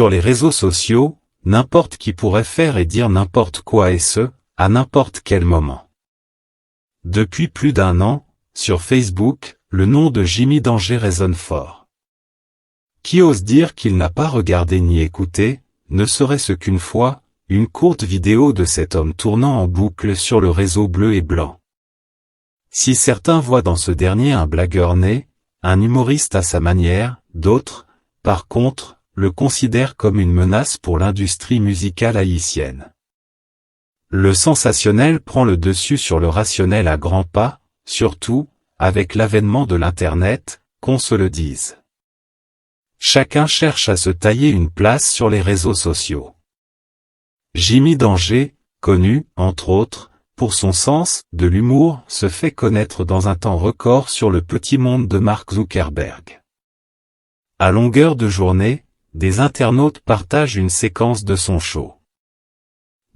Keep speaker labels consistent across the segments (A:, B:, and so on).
A: Sur les réseaux sociaux, n'importe qui pourrait faire et dire n'importe quoi et ce, à n'importe quel moment. Depuis plus d'1 an, sur Facebook, le nom de Jimmy Danger résonne fort. Qui ose dire qu'il n'a pas regardé ni écouté, ne serait-ce qu'une fois, une courte vidéo de cet homme tournant en boucle sur le réseau bleu et blanc. Si certains voient dans ce dernier un blagueur né, un humoriste à sa manière, d'autres, par contre, le considèrent comme une menace pour l'industrie musicale haïtienne. Le sensationnel prend le dessus sur le rationnel à grands pas, surtout, avec l'avènement de l'Internet, qu'on se le dise. Chacun cherche à se tailler une place sur les réseaux sociaux. Jimmy Danger, connu, entre autres, pour son sens de l'humour, se fait connaître dans un temps record sur le petit monde de Mark Zuckerberg. À longueur de journée, des internautes partagent une séquence de son show.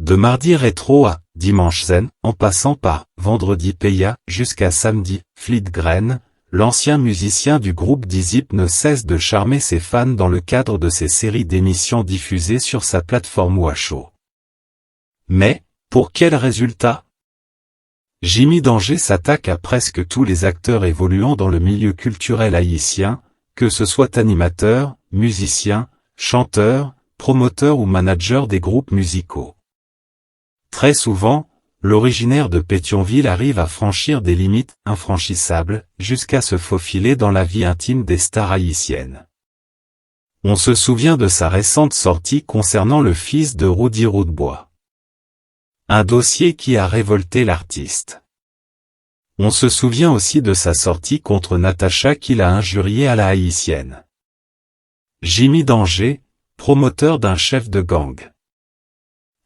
A: De mardi rétro à dimanche zen, en passant par vendredi Peya jusqu'à samedi Fleetgrain, l'ancien musicien du groupe Dizip ne cesse de charmer ses fans dans le cadre de ses séries d'émissions diffusées sur sa plateforme Washow. Mais, pour quel résultat? Jimmy Danger s'attaque à presque tous les acteurs évoluant dans le milieu culturel haïtien, que ce soit animateur, musicien, chanteur, promoteur ou manager des groupes musicaux. Très souvent, l'originaire de Pétionville arrive à franchir des limites infranchissables, jusqu'à se faufiler dans la vie intime des stars haïtiennes. On se souvient de sa récente sortie concernant le fils de Rudy Roudebois. Un dossier qui a révolté l'artiste. On se souvient aussi de sa sortie contre Natacha qui l'a injuriée à la haïtienne. Jimmy Danger, promoteur d'un chef de gang.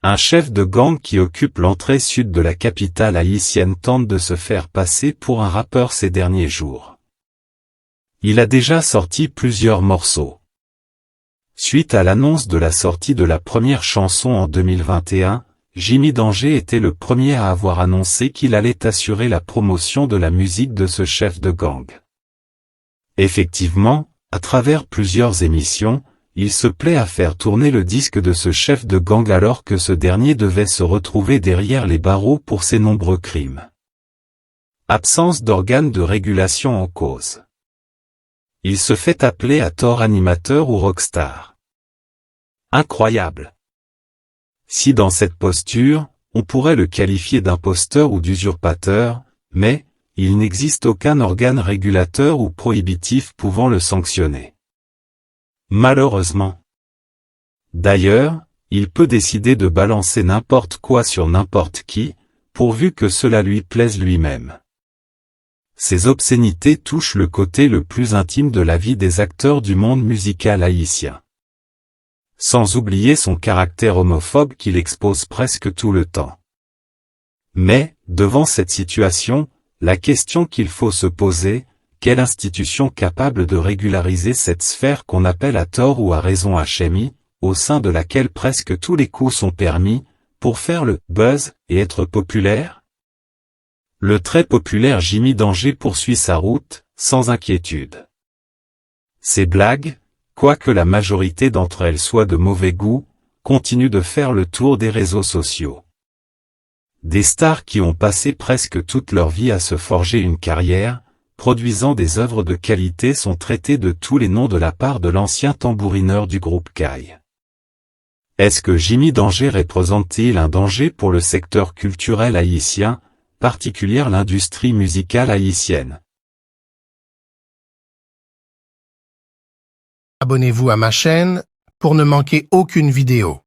A: Un chef de gang qui occupe l'entrée sud de la capitale haïtienne tente de se faire passer pour un rappeur ces derniers jours. Il a déjà sorti plusieurs morceaux. Suite à l'annonce de la sortie de la première chanson en 2021, Jimmy Danger était le premier à avoir annoncé qu'il allait assurer la promotion de la musique de ce chef de gang. Effectivement, à travers plusieurs émissions, il se plaît à faire tourner le disque de ce chef de gang alors que ce dernier devait se retrouver derrière les barreaux pour ses nombreux crimes. Absence d'organes de régulation en cause. Il se fait appeler à tort animateur ou rockstar. Incroyable. Si dans cette posture, on pourrait le qualifier d'imposteur ou d'usurpateur, mais, il n'existe aucun organe régulateur ou prohibitif pouvant le sanctionner. Malheureusement. D'ailleurs, il peut décider de balancer n'importe quoi sur n'importe qui, pourvu que cela lui plaise lui-même. Ces obscénités touchent le côté le plus intime de la vie des acteurs du monde musical haïtien. Sans oublier son caractère homophobe qu'il expose presque tout le temps. Mais, devant cette situation, la question qu'il faut se poser, quelle institution capable de régulariser cette sphère qu'on appelle à tort ou à raison HMI, au sein de laquelle presque tous les coups sont permis, pour faire le buzz et être populaire? Le très populaire Jimmy Danger poursuit sa route, sans inquiétude. Ses blagues, quoique la majorité d'entre elles soient de mauvais goût, continuent de faire le tour des réseaux sociaux. Des stars qui ont passé presque toute leur vie à se forger une carrière, produisant des œuvres de qualité sont traitées de tous les noms de la part de l'ancien tambourineur du groupe Kai. Est-ce que Jimmy Danger représente-t-il un danger pour le secteur culturel haïtien, particulièrement l'industrie musicale haïtienne?
B: Abonnez-vous à ma chaîne pour ne manquer aucune vidéo.